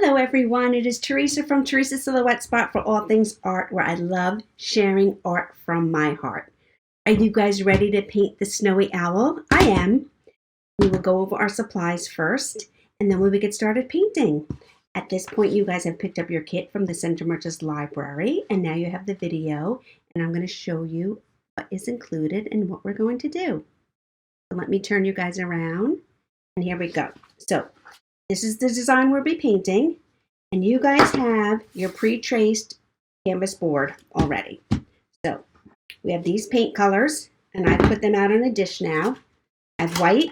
Hello everyone, it is Teresa from Teresa's Silhouette Spot for all things art, where I love sharing art from my heart. Are you guys ready to paint the snowy owl? I am. We will go over our supplies first, and then we will get started painting. At this point, you guys have picked up your kit from the Center Merchants Library, and now you have the video, and I'm going to show you what is included and what we're going to do. So let me turn you guys around, and here we go. So this is the design we'll be painting, and you guys have your pre-traced canvas board already. So we have these paint colors, and I've put them out on a dish now. I have white,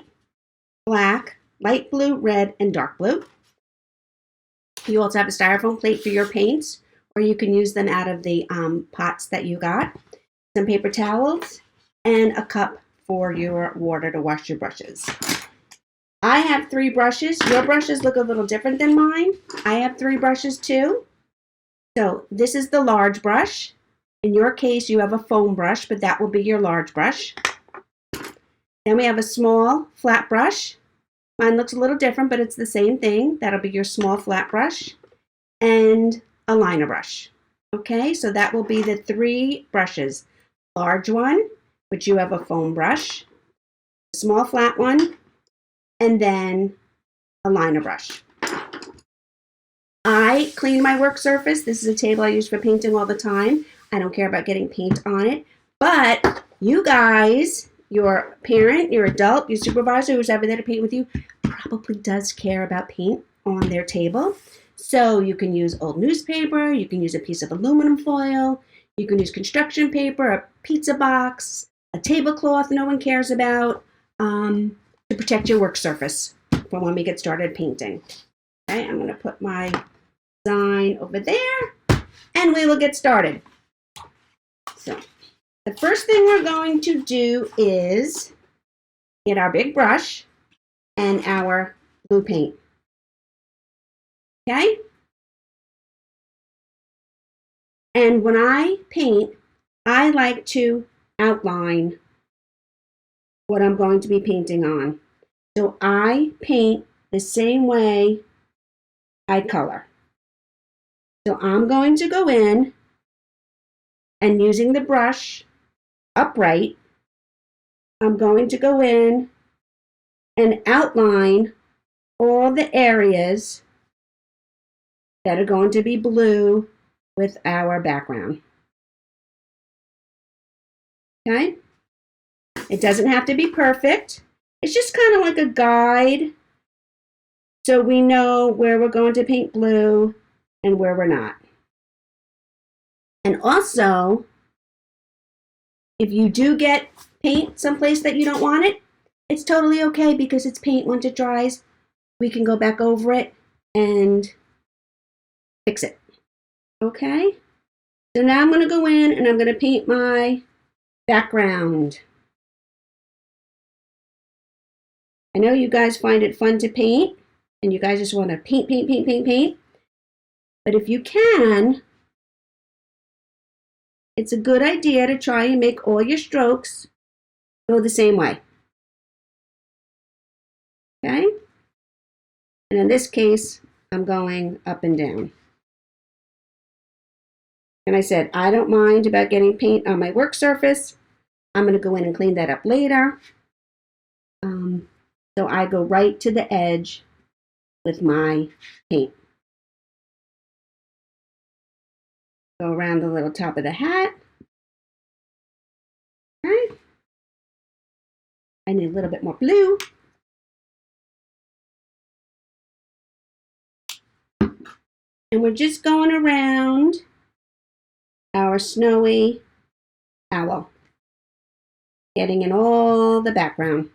black, light blue, red, and dark blue. You also have a styrofoam plate for your paints, or you can use them out of the pots that you got. Some paper towels, and a cup for your water to wash your brushes. I have 3 brushes. Your brushes look a little different than mine. I have 3 brushes too. So this is the large brush. In your case, you have a foam brush, but that will be your large brush. Then we have a small flat brush. Mine looks a little different, but it's the same thing. That'll be your small flat brush. And a liner brush. Okay, so that will be the 3 brushes. Large one, which you have a foam brush. Small flat one. And then a liner brush. I clean my work surface. This is a table I use for painting all the time. I don't care about getting paint on it. But you guys, your parent, your adult, your supervisor, who's ever there to paint with you, probably does care about paint on their table. So you can use old newspaper, you can use a piece of aluminum foil, you can use construction paper, a pizza box, a tablecloth no one cares about, to protect your work surface for when we get started painting. Okay, I'm going to put my design over there, and we will get started. So the first thing we're going to do is get our big brush and our blue paint. Okay? And when I paint, I like to outline what I'm going to be painting on. So I paint the same way I color. So I'm going to go in and using the brush upright, I'm going to go in and outline all the areas that are going to be blue with our background. Okay? It doesn't have to be perfect. It's just kind of like a guide so we know where we're going to paint blue and where we're not. And also, if you do get paint someplace that you don't want it, it's totally okay because it's paint. Once it dries, we can go back over it and fix it. Okay? So now I'm going to go in and I'm going to paint my background. I know you guys find it fun to paint, and you guys just want to paint, paint, paint, paint, paint. But if you can, it's a good idea to try and make all your strokes go the same way. Okay? And in this case, I'm going up and down. And I said, I don't mind about getting paint on my work surface. I'm going to go in and clean that up later. So I go right to the edge with my paint. Go around the little top of the hat. Okay. I need a little bit more blue. And we're just going around our snowy owl, getting in all the background.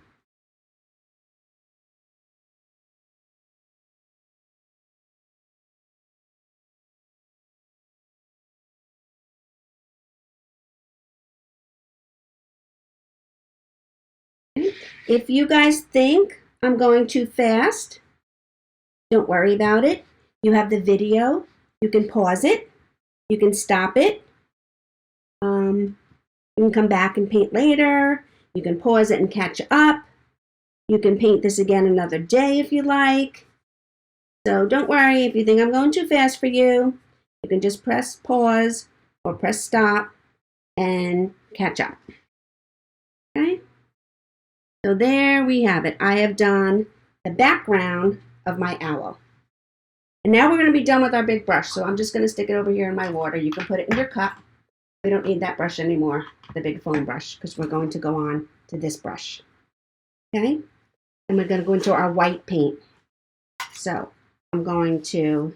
If you guys think I'm going too fast, don't worry about it. You have the video. You can pause it. You can stop it. You can come back and paint later. You can pause it and catch up. You can paint this again another day if you like. So don't worry if you think I'm going too fast for you. You can just press pause or press stop and catch up. Okay? So there we have it. I have done the background of my owl. And now we're going to be done with our big brush. So I'm just going to stick it over here in my water. You can put it in your cup. We don't need that brush anymore, the big foam brush, because we're going to go on to this brush. Okay? And we're going to go into our white paint. So I'm going to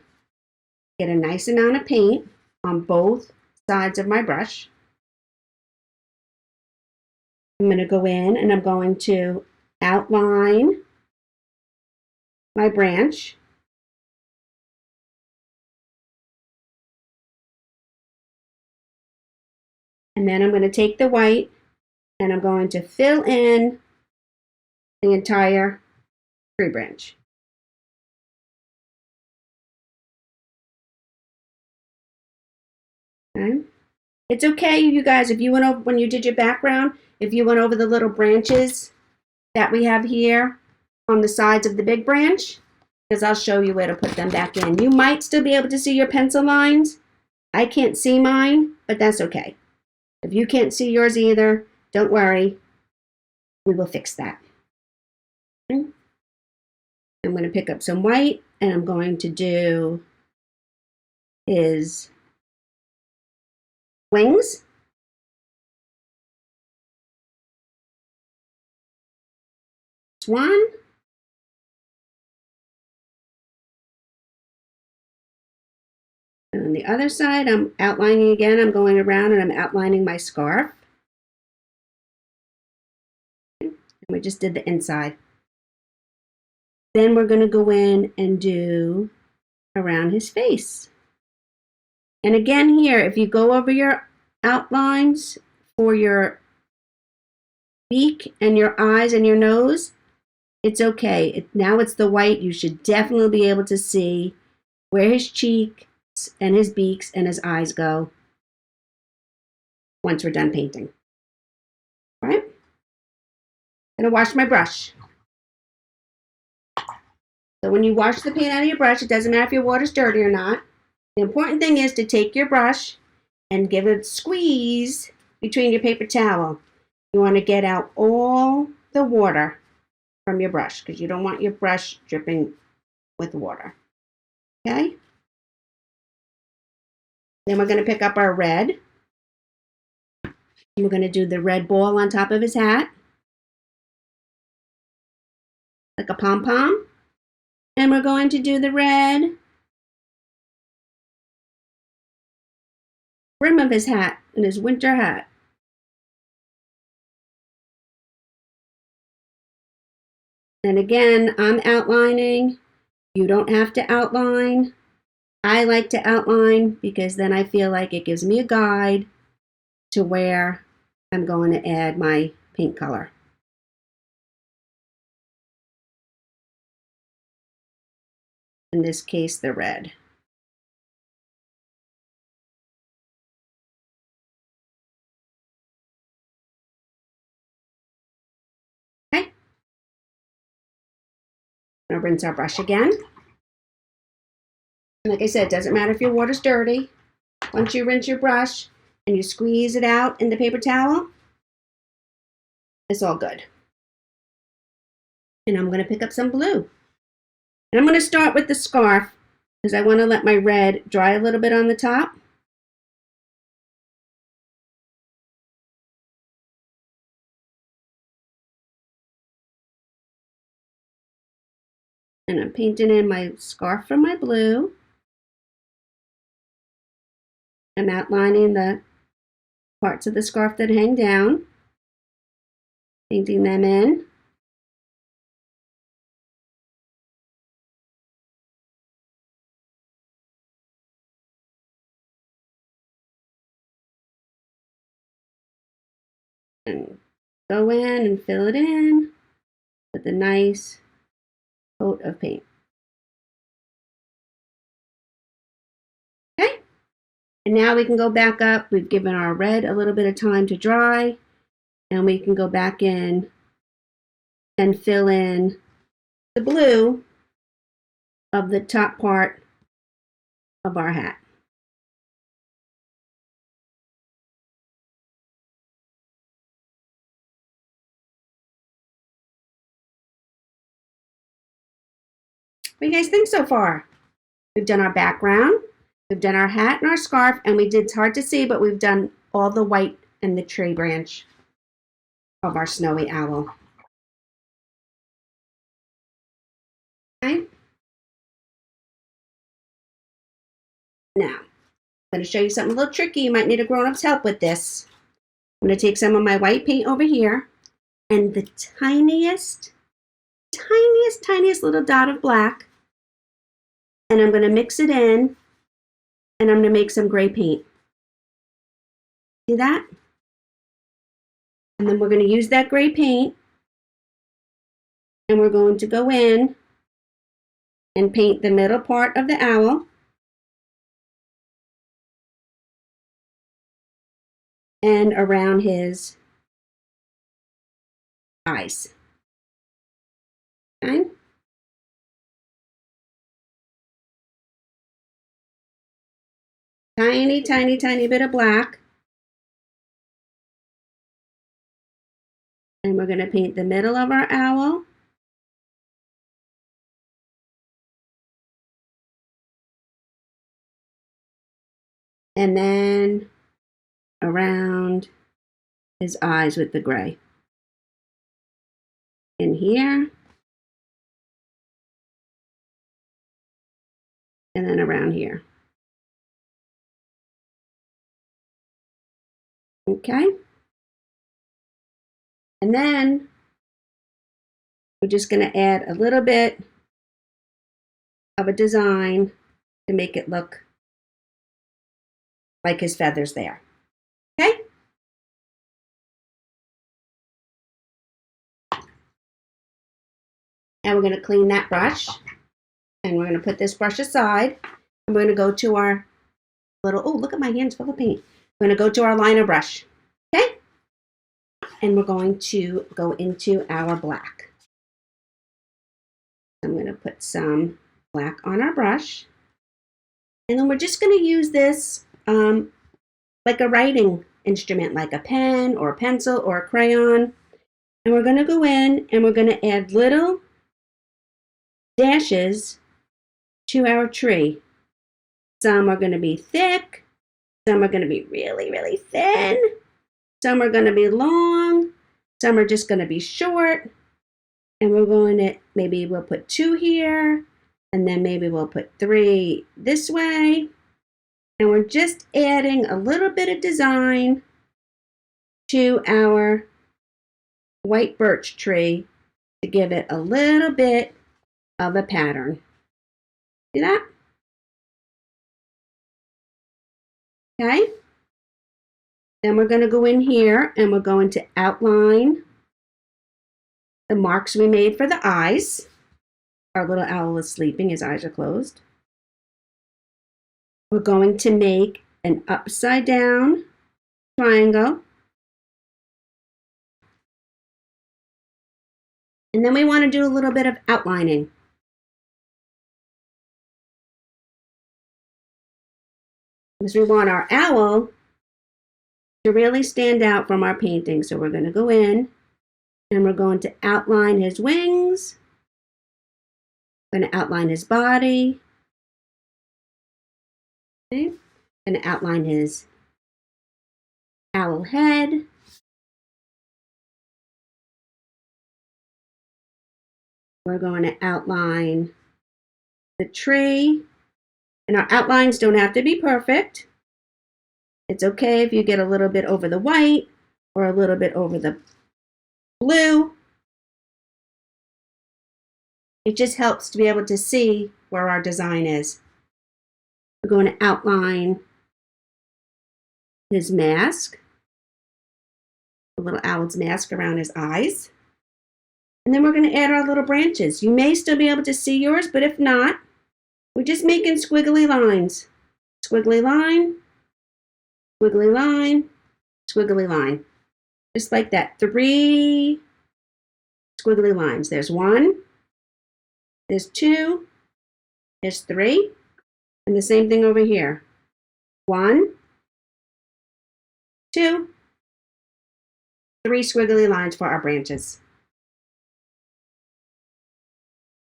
get a nice amount of paint on both sides of my brush. I'm going to go in and I'm going to outline my branch. And then I'm going to take the white and I'm going to fill in the entire tree branch. Okay. It's okay, you guys, if you went over, when you did your background, if you went over the little branches that we have here on the sides of the big branch, because I'll show you where to put them back in. You might still be able to see your pencil lines. I can't see mine, but that's okay. If you can't see yours either, don't worry. We will fix that. Okay. I'm going to pick up some white and I'm going to do his wings. One. And on the other side, I'm outlining again. I'm going around and I'm outlining my scarf. And we just did the inside. Then we're going to go in and do around his face. And again here, if you go over your outlines for your beak and your eyes and your nose, it's okay. Now it's the white. You should definitely be able to see where his cheeks and his beaks and his eyes go once we're done painting. All right? I'm going to wash my brush. So when you wash the paint out of your brush, it doesn't matter if your water's dirty or not. The important thing is to take your brush and give it a squeeze between your paper towel. You want to get out all the water from your brush because you don't want your brush dripping with water. Okay? Then we're going to pick up our red. We're going to do the red ball on top of his hat, like a pom-pom. And we're going to do the red rim of his hat and his winter hat. And again, I'm outlining. You don't have to outline. I like to outline because then I feel like it gives me a guide to where I'm going to add my paint color. In this case, the red. Okay. Now rinse our brush again. Like I said, it doesn't matter if your water's dirty. Once you rinse your brush and you squeeze it out in the paper towel, it's all good. And I'm going to pick up some blue. And I'm going to start with the scarf because I want to let my red dry a little bit on the top. And I'm painting in my scarf from my blue. I'm outlining the parts of the scarf that hang down, painting them in. And go in and fill it in with a nice coat of paint. Okay, and now we can go back up. We've given our red a little bit of time to dry, and we can go back in and fill in the blue of the top part of our hat. What do you guys think so far? We've done our background, we've done our hat and our scarf, and it's hard to see, but we've done all the white and the tree branch of our snowy owl. Okay. Now, I'm going to show you something a little tricky. You might need a grown-up's help with this. I'm going to take some of my white paint over here and the tiniest little dot of black, and I'm going to mix it in, and I'm going to make some gray paint. See that? And then we're going to use that gray paint, and we're going to go in and paint the middle part of the owl and around his eyes. Okay? Tiny bit of black. And we're going to paint the middle of our owl. And then around his eyes with the gray. In here. And then around here. Okay? And then we're just going to add a little bit of a design to make it look like his feathers there. Okay? Now we're going to clean that brush, and we're going to put this brush aside, and we're going to go to our little, oh, look at my hands full of paint. We're going to go to our liner brush, okay? And we're going to go into our black. I'm going to put some black on our brush, and then we're just going to use this like a writing instrument, like a pen or a pencil or a crayon. And we're going to go in and we're going to add little dashes to our tree. Some are going to be thick, some are going to be really thin, some are going to be long, some are just going to be short. And we're going to, maybe we'll put 2 here, and then maybe we'll put 3 this way. And we're just adding a little bit of design to our white birch tree to give it a little bit of a pattern. See that? Okay. Then we're going to go in here and we're going to outline the marks we made for the eyes. Our little owl is sleeping, his eyes are closed. We're going to make an upside down triangle. And then we want to do a little bit of outlining. Because we want our owl to really stand out from our painting. So we're going to go in and we're going to outline his wings. We're going to outline his body. Okay. Going to outline his owl head. We're going to outline the tree. And our outlines don't have to be perfect. It's okay if you get a little bit over the white or a little bit over the blue. It just helps to be able to see where our design is. We're going to outline his mask, the little owl's mask around his eyes. And then we're going to add our little branches. You may still be able to see yours, but if not, we're just making squiggly lines. Squiggly line, squiggly line, squiggly line. Just like that. 3 squiggly lines. There's 1, there's 2, There's 3. And the same thing over here. 1, 2, 3 squiggly lines for our branches.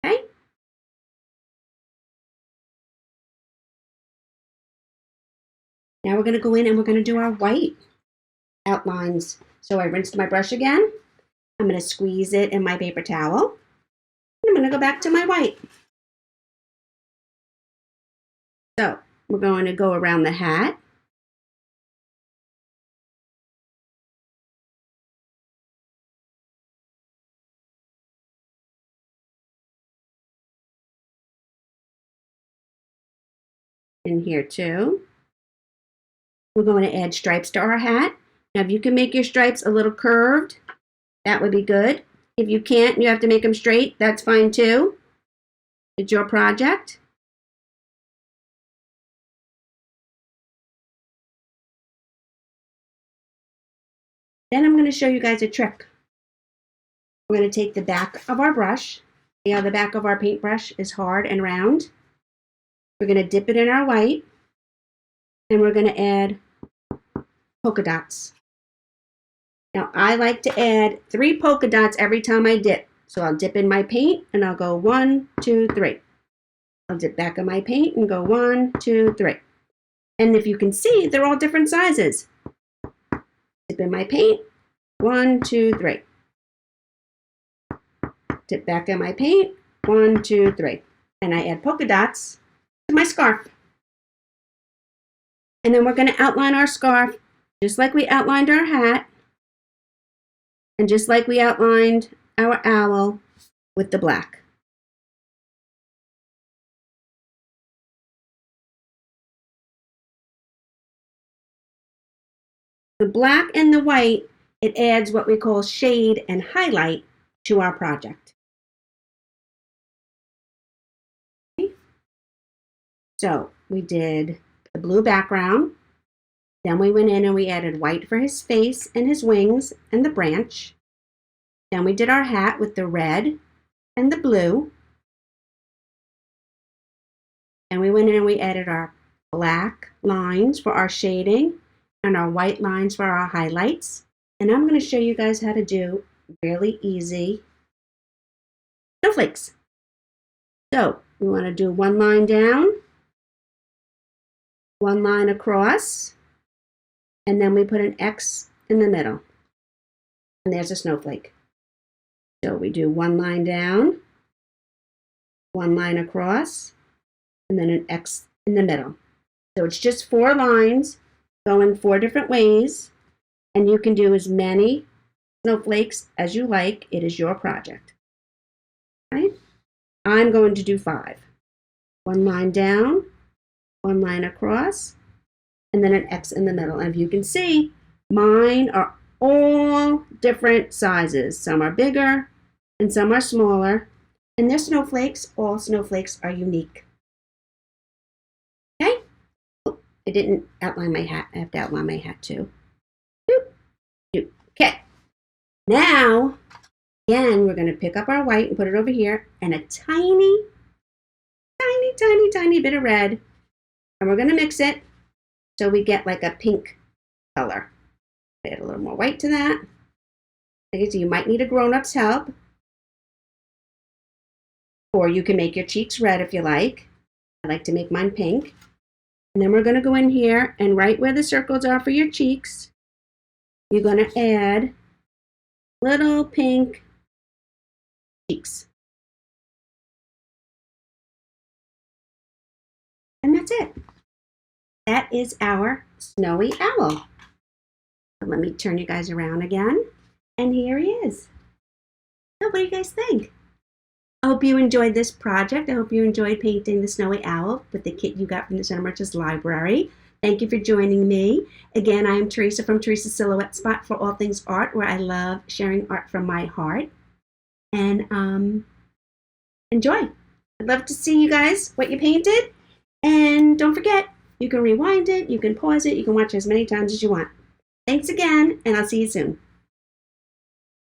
Okay? Now we're going to go in and we're going to do our white outlines. So I rinsed my brush again. I'm going to squeeze it in my paper towel. I'm going to go back to my white. So we're going to go around the hat. In here too. We're going to add stripes to our hat. Now if you can make your stripes a little curved, that would be good. If you can't and you have to make them straight, that's fine too. It's your project. Then I'm going to show you guys a trick. We're going to take the back of our brush. See how the back of our paintbrush is hard and round? We're going to dip it in our white, and we're going to add polka dots. Now I like to add 3 polka dots every time I dip. So I'll dip in my paint and I'll go 1, 2, 3. I'll dip back in my paint and go 1, 2, 3. And if you can see, they're all different sizes. Dip in my paint, 1, 2, 3. Dip back in my paint, 1, 2, 3. And I add polka dots to my scarf. And then we're going to outline our scarf just like we outlined our hat. And just like we outlined our owl with the black. The black and the white, it adds what we call shade and highlight to our project. Okay. So we did the blue background. Then we went in and we added white for his face and his wings and the branch. Then we did our hat with the red and the blue. And we went in and we added our black lines for our shading and our white lines for our highlights. And I'm going to show you guys how to do really easy snowflakes. So we want to do 1 line down, 1 line across, and then we put an X in the middle. And there's a snowflake. So we do 1 line down, 1 line across, and then an X in the middle. So it's just 4 lines going 4 different ways, and you can do as many snowflakes as you like. It is your project. Okay? I'm going to do 5. 1 line down, 1 line across, and then an X in the middle. And if you can see, mine are all different sizes. Some are bigger and some are smaller. And they're snowflakes. All snowflakes are unique. Okay? Oh, I didn't outline my hat. I have to outline my hat too. Okay. Now, again, we're going to pick up our white and put it over here and a tiny, tiny, tiny, tiny bit of red. And we're going to mix it so we get like a pink color. Add a little more white to that. Okay, so you might need a grown-up's help. Or you can make your cheeks red if you like. I like to make mine pink. And then we're going to go in here and right where the circles are for your cheeks, you're going to add little pink cheeks. And that's it. That is our snowy owl. Let me turn you guys around again. And here he is. So what do you guys think? I hope you enjoyed this project. I hope you enjoyed painting the snowy owl with the kit you got from the Center Merchants Library. Thank you for joining me. Again, I am Teresa from Teresa's Silhouette Spot for all things art, where I love sharing art from my heart. And enjoy. I'd love to see you guys, what you painted. And don't forget, you can rewind it, you can pause it, you can watch it as many times as you want. Thanks again, and I'll see you soon.